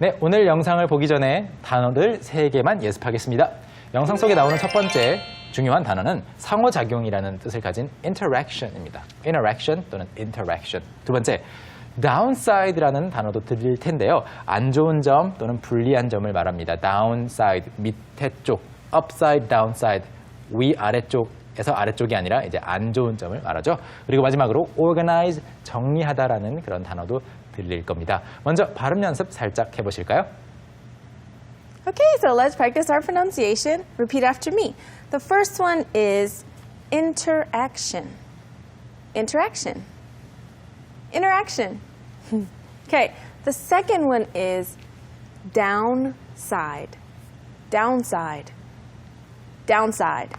네, 오늘 영상을 보기 전에 단어들 3개만 예습하겠습니다. 영상 속에 나오는 첫 번째 중요한 단어는 상호작용이라는 뜻을 가진 interaction입니다. interaction 또는 interaction. 두 번째, downside라는 단어도 들릴 텐데요. 안 좋은 점 또는 불리한 점을 말합니다. downside, 밑에 쪽, upside, downside, 위, 아래쪽에서 아래쪽이 아니라 이제 안 좋은 점을 말하죠. 그리고 마지막으로 organize, 정리하다라는 그런 단어도 들릴 겁니다. 먼저 발음 연습 살짝 해보실까요? Okay, so let's practice our pronunciation. Repeat after me. The first one is interaction. Interaction. Interaction. Okay, the second one is downside. Downside. Downside.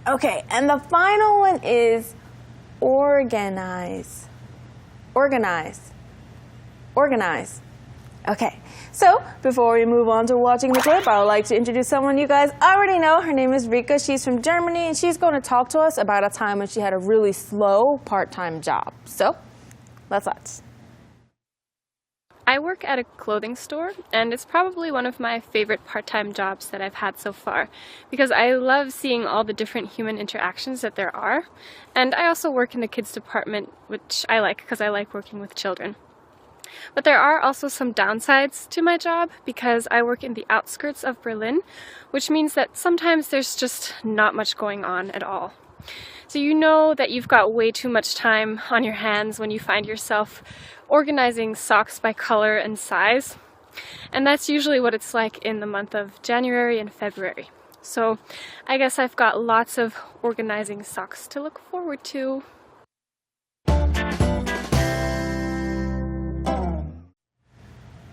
Okay, and the final one is organize. Organize. Organize. Okay, so before we move on to watching the clip, I would like to introduce someone you guys already know. Her name is Rika. She's from Germany, and she's going to talk to us about a time when she had a really slow part-time job. So, let's watch. I work at a clothing store, and it's probably one of my favorite part-time jobs that I've had so far because I love seeing all the different human interactions that there are. And I also work in the kids department, which I like because I like working with children. But there are also some downsides to my job because I work in the outskirts of Berlin, which means that sometimes there's just not much going on at all. So you know that you've got way too much time on your hands when you find yourself organizing socks by color and size. And that's usually what it's like in the month of January and February. So I guess I've got lots of organizing socks to look forward to.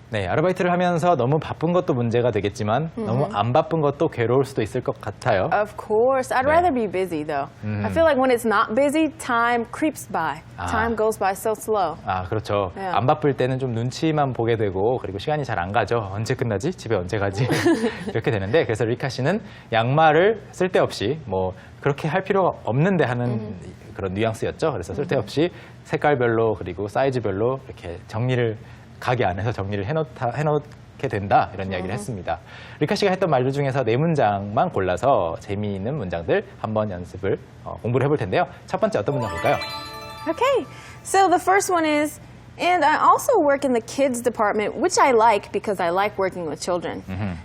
네, 아르바이트를 하면서 너무 바쁜 것도 문제가 되겠지만 너무 안 바쁜 것도 괴로울 수도 있을 것 같아요. Of course. I'd rather be busy, though. I feel like when it's not busy, time creeps by. Time goes by so slow. 아, 그렇죠. Yeah. 안 바쁠 때는 좀 눈치만 보게 되고 그리고 시간이 잘 안 가죠. 언제 끝나지? 집에 언제 가지? 이렇게 되는데 그래서 리카 씨는 양말을 쓸데없이 뭐 그렇게 할 필요가 없는데 하는 그런 뉘앙스였죠. 그래서 쓸데없이 색깔별로 그리고 사이즈별로 이렇게 가게 안에서 정리를 해놓게 된다 이런 이야기를 했습니다. 리카 씨가 했던 말들 중에서 4문장만 골라서 재미있는 문장들 한번 공부를 해볼 텐데요. 첫 번째 어떤 문장 볼까요? Okay, so the first one is, and I also work in the kids department, which I like because I like working with children.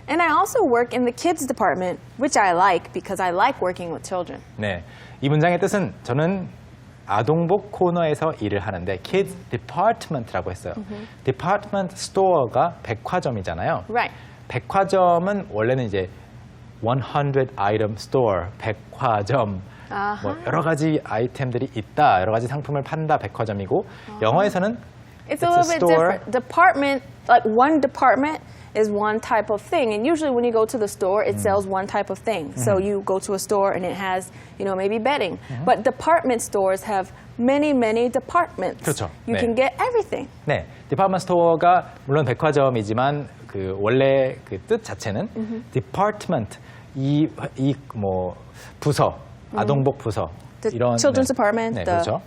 And I also work in the kids department, which I like because I like working with children. 네, 이 문장의 뜻은 저는 아동복 코너에서 일을 하는데 kids department라고 했어요. department store가 백화점이잖아요. Right. 백화점은 원래는 이제 100 item store, 백화점. 뭐 여러 가지 아이템들이 있다, 여러 가지 상품을 판다 백화점이고 영어에서는 It's a little bit different. Department, like one department is one type of thing. And usually when you go to the store, it sells one type of thing. So you go to a store and it has, maybe bedding. But department stores have many, many departments. 그렇죠. You 네. can get everything. 네, 디파트먼트 스토어가 물론 백화점이지만 그 원래 그 뜻 자체는 디파트먼트 뭐 부서, 아동복 부서 The 이런 children's department, 네, the 그렇죠.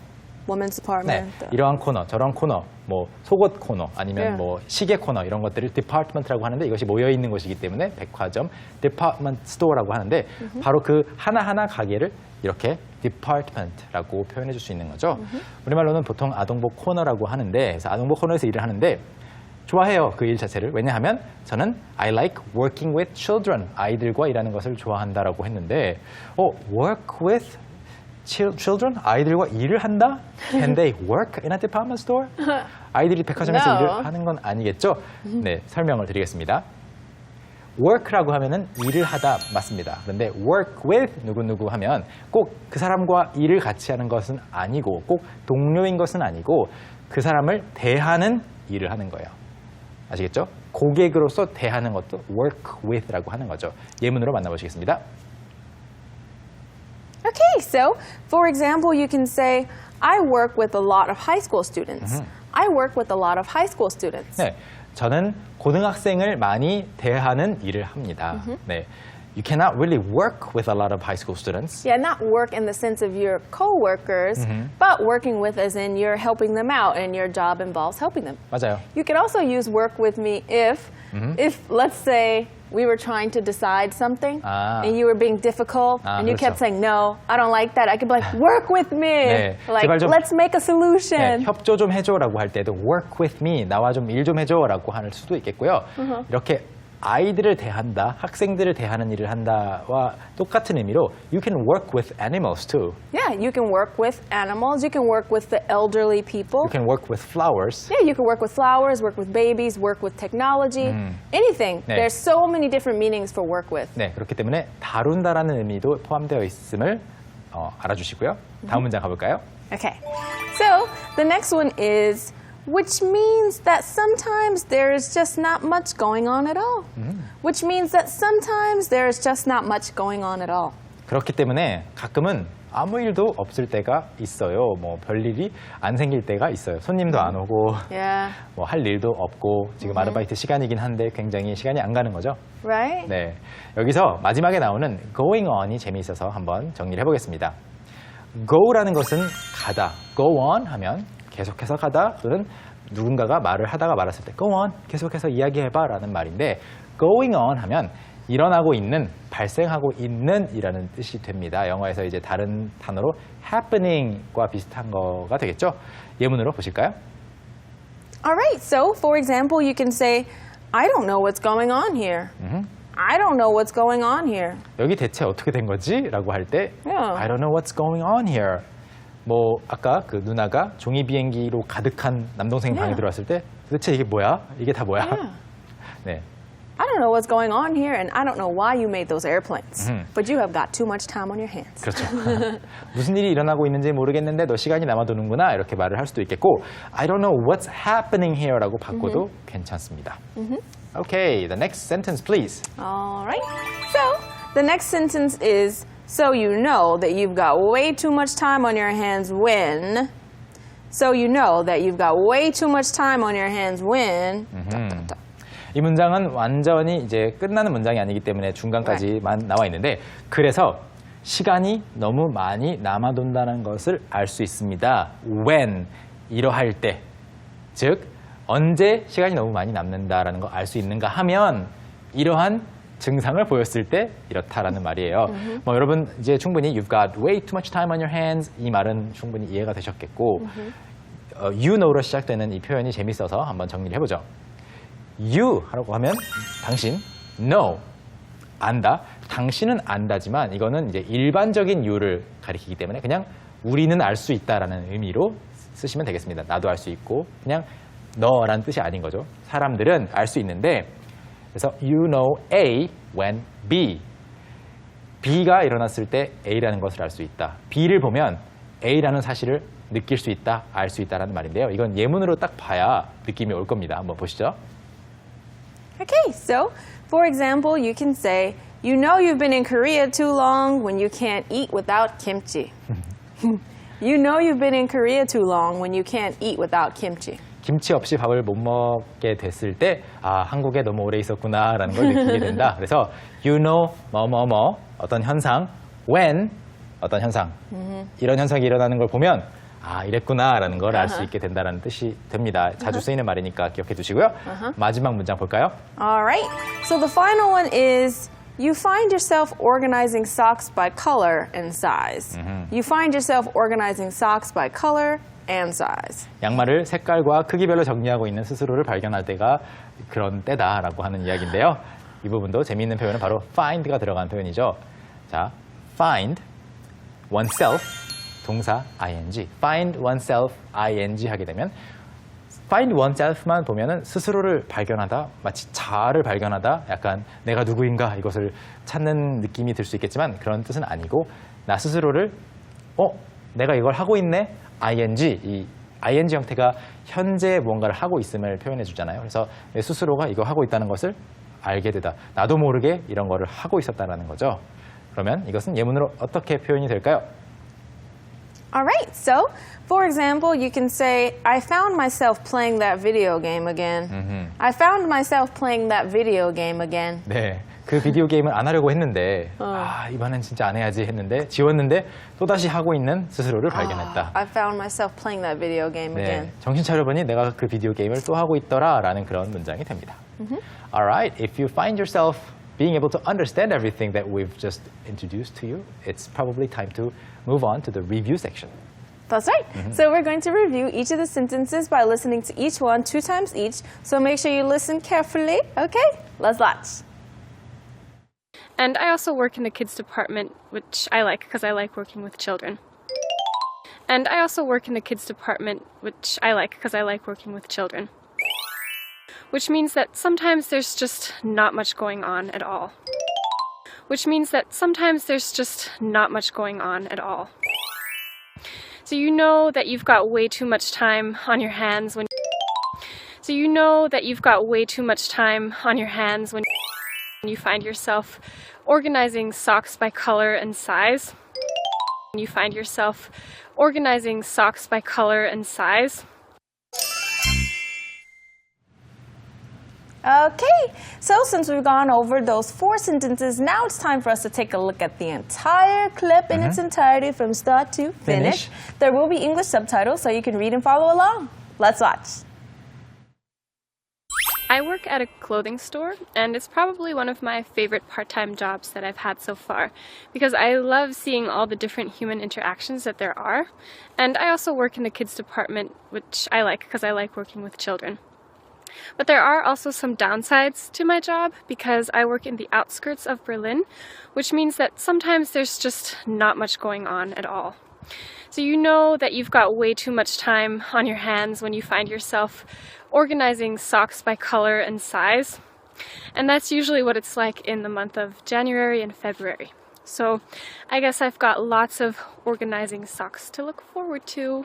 women's 네, department. 이러한 코너, 저런 코너, 뭐 속옷 코너, 아니면 Yeah. 뭐 시계 코너 이런 것들을 디파트먼트라고 하는데 이것이 모여 있는 곳이기 때문에 백화점, 디파트먼트 스토어라고 하는데 바로 그 하나하나 가게를 이렇게 디파트먼트라고 표현해 줄 수 있는 거죠. 우리말로는 보통 아동복 코너라고 하는데 그래서 아동복 코너에서 일을 하는데 좋아해요, 그 일 자체를. 왜냐하면 저는 I like working with children, 아이들과 일하는 것을 좋아한다라고 했는데 work with children? 아이들과 일을 한다? Can they work in a department store? 아이들이 백화점에서 No. 일을 하는 건 아니겠죠? 네, 설명을 드리겠습니다. work라고 하면은 일을 하다 맞습니다. 그런데 work with 누구누구 하면 꼭 그 사람과 일을 같이 하는 것은 아니고 꼭 동료인 것은 아니고 그 사람을 대하는 일을 하는 거예요. 아시겠죠? 고객으로서 대하는 것도 work with라고 하는 거죠. 예문으로 만나보시겠습니다. Okay, so for example, you can say, I work with a lot of high school students. I work with a lot of high school students. 네, 저는 고등학생을 많이 대하는 일을 합니다. 네, you cannot really work with a lot of high school students. Yeah, not work in the sense of your co-workers, but working with as in you're helping them out and your job involves helping them. 맞아요. You can also use work with me if let's say we were trying to decide something Ah. and you were being difficult Ah, and you kept 그렇죠. saying, no, I don't like that. I could be like, work with me. 네, Like, 제발 좀- let's make a solution. 네, 협조 좀 해줘라고 할 때도 work with me, 나와 좀 일 좀 해줘라고 할 수도 있겠고요. 이렇게 아이들을 대한다, 학생들을 대하는 일을 한다와 똑같은 의미로 you can work with animals too. Yeah, you can work with animals. You can work with the elderly people. You can work with flowers. Yeah, you can work with flowers, work with babies, work with technology, anything. 네. There's so many different meanings for work with. 네, 그렇기 때문에 다룬다라는 의미도 포함되어 있음을 알아주시고요. 다음 문장 가볼까요? Okay. So the next one is which means that sometimes there is just not much going on at all. Which means that sometimes there is just not much going on at all. 그렇기 때문에 가끔은 아무 일도 없을 때가 있어요. 뭐 별일이 안 생길 때가 있어요. 손님도 안 오고 Yeah. 뭐 할 일도 없고 지금 아르바이트 시간이긴 한데 굉장히 시간이 안 가는 거죠. Right? 네, 여기서 마지막에 나오는 going on이 재미있어서 한번 정리를 해보겠습니다. go라는 것은 가다, go on 하면 계속해서 가다 또는 누군가가 말을 하다가 말았을 때 go on, 계속해서 이야기해봐 라는 말인데 going on 하면 일어나고 있는, 발생하고 있는 이라는 뜻이 됩니다. 영어에서 이제 다른 단어로 happening과 비슷한 거가 되겠죠? 예문으로 보실까요? All right. So, for example, you can say, I don't know what's going on here. I don't know what's going on here. 여기 대체 어떻게 된 거지? 라고 할 때 Yeah. I don't know what's going on here. 뭐 아까 그 누나가 종이 비행기로 가득한 남동생 방에 Yeah. 들어왔을 때 도대체 이게 뭐야? 이게 다 뭐야? Yeah. 네. I don't know what's going on here, and I don't know why you made those airplanes. But you have got too much time on your hands. 그렇죠. 무슨 일이 일어나고 있는지 모르겠는데 너 시간이 남아도는구나 이렇게 말을 할 수도 있겠고 I don't know what's happening here라고 바꿔도 괜찮습니다. Okay, the next sentence please. All right. So, the next sentence is so you know that you've got way too much time on your hands when. So you know that you've got way too much time on your hands when. 이 문장은 완전히 이제 끝나는 문장이 아니기 때문에 중간까지만 나와 있는데 그래서 시간이 너무 많이 남아돈다는 것을 알 수 있습니다. when 이러할 때, 즉 언제 시간이 너무 많이 남는다라는 거 알 수 있는가 하면 이러한 증상을 보였을 때 이렇다라는 말이에요. 뭐 여러분 이제 충분히 you've got way too much time on your hands 이 말은 충분히 이해가 되셨겠고 you know로 시작되는 이 표현이 재밌어서 한번 정리를 해보죠. You 하라고 하면 당신, know, 안다. 당신은 안다지만 이거는 이제 일반적인 you를 가리키기 때문에 그냥 우리는 알 수 있다라는 의미로 쓰시면 되겠습니다. 나도 알 수 있고 그냥 너라는 뜻이 아닌 거죠. 사람들은 알 수 있는데 그래서 you know A when B. B가 일어났을 때 A라는 것을 알 수 있다. B를 보면 A라는 사실을 느낄 수 있다, 알 수 있다라는 말인데요. 이건 예문으로 딱 봐야 느낌이 올 겁니다. 한번 보시죠. Okay, so for example, you can say, you know you've been in Korea too long when you can't eat without kimchi. You know you've been in Korea too long when you can't eat without kimchi. 김치 없이 밥을 못 먹게 됐을 때, 아, 한국에 너무 오래 있었구나라는 걸 느끼게 된다. 그래서 you know 뭐뭐뭐 어떤 현상, when 어떤 현상, 이런 현상이 일어나는 걸 보면 아, 이랬구나라는 걸 알 수 있게 된다는 뜻이 됩니다. 자주 쓰이는 말이니까 기억해 두시고요. 마지막 문장 볼까요? All right. So the final one is you find yourself organizing socks by color and size. You find yourself organizing socks by color and size. 양말을 색깔과 크기별로 정리하고 있는 스스로를 발견할 때가 그런 때다라고 하는 이야기인데요. 이 부분도 재미있는 표현은 바로 find가 들어간 표현이죠. 자, find oneself 동사 ing, find oneself ing 하게 되면 find oneself만 보면은 스스로를 발견하다, 마치 자아를 발견하다, 약간 내가 누구인가 이것을 찾는 느낌이 들 수 있겠지만 그런 뜻은 아니고 나 스스로를 내가 이걸 하고 있네, ing, 이 ing 형태가 현재 무언가를 하고 있음을 표현해 주잖아요. 그래서 내 스스로가 이거 하고 있다는 것을 알게 되다, 나도 모르게 이런 거를 하고 있었다는 거죠. 그러면 이것은 예문으로 어떻게 표현이 될까요? All right. So, for example, you can say, I found myself playing that video game again. I found myself playing that video game again. 네, 그 비디오 게임을 안 하려고 했는데 이번엔 진짜 안 해야지 했는데 지웠는데 또다시 하고 있는 스스로를 발견했다. I found myself playing that video game again. 네, 정신 차려보니 내가 그 비디오 게임을 또 하고 있더라라는 그런 문장이 됩니다. Alright, if you find yourself being able to understand everything that we've just introduced to you, it's probably time to move on to the review section. That's right. So we're going to review each of the sentences by listening to each one 2 times each. So make sure you listen carefully. Okay, let's watch. And I also work in the kids department, which I like because I like working with children. And I also work in the kids department, which I like because I like working with children. Which means that sometimes there's just not much going on at all. Which means that sometimes there's just not much going on at all. So you know that you've got way too much time on your hands when So you know that you've got way too much time on your hands when you find yourself organizing socks by color and size. You find yourself organizing socks by color and size. Okay, so since we've gone over those 4 sentences, now it's time for us to take a look at the entire clip in its entirety from start to finish. There will be English subtitles so you can read and follow along. Let's watch. I work at a clothing store, and it's probably one of my favorite part-time jobs that I've had so far because I love seeing all the different human interactions that there are. And I also work in the kids department, which I like because I like working with children. But there are also some downsides to my job because I work in the outskirts of Berlin, which means that sometimes there's just not much going on at all. So you know that you've got way too much time on your hands when you find yourself organizing socks by color and size. And that's usually what it's like in the month of January and February. So I guess I've got lots of organizing socks to look forward to.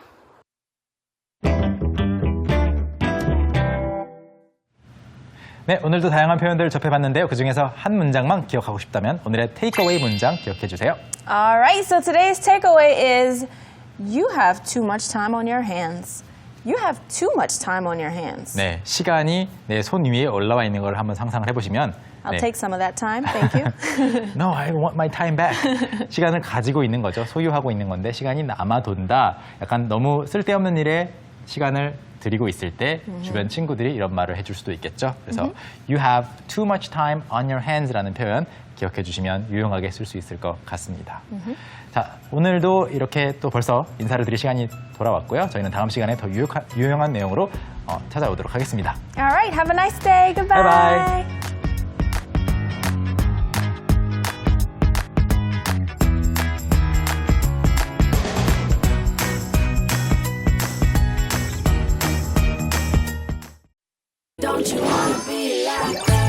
네, 오늘도 다양한 표현들을 접해봤는데요. 그중에서 한 문장만 기억하고 싶다면 오늘의 테이크어웨이 문장 기억해 주세요. All right, so today's takeaway is you have too much time on your hands. You have too much time on your hands. 네, 시간이 내 손 위에 올라와 있는 걸 한번 상상을 해보시면 I'll take some of that time, thank you. No, I want my time back. 시간을 가지고 있는 거죠. 소유하고 있는 건데 시간이 남아돈다. 약간 너무 쓸데없는 일에 시간을 들이고 있을 때 주변 친구들이 이런 말을 해줄 수도 있겠죠. 그래서 You have too much time on your hands라는 표현 기억해 주시면 유용하게 쓸 수 있을 것 같습니다. 자, 오늘도 이렇게 또 벌써 인사를 드릴 시간이 돌아왔고요. 저희는 다음 시간에 더 유용한 내용으로 찾아오도록 하겠습니다. All right, have a nice day. Goodbye. Bye-bye. Don't you wanna be like that?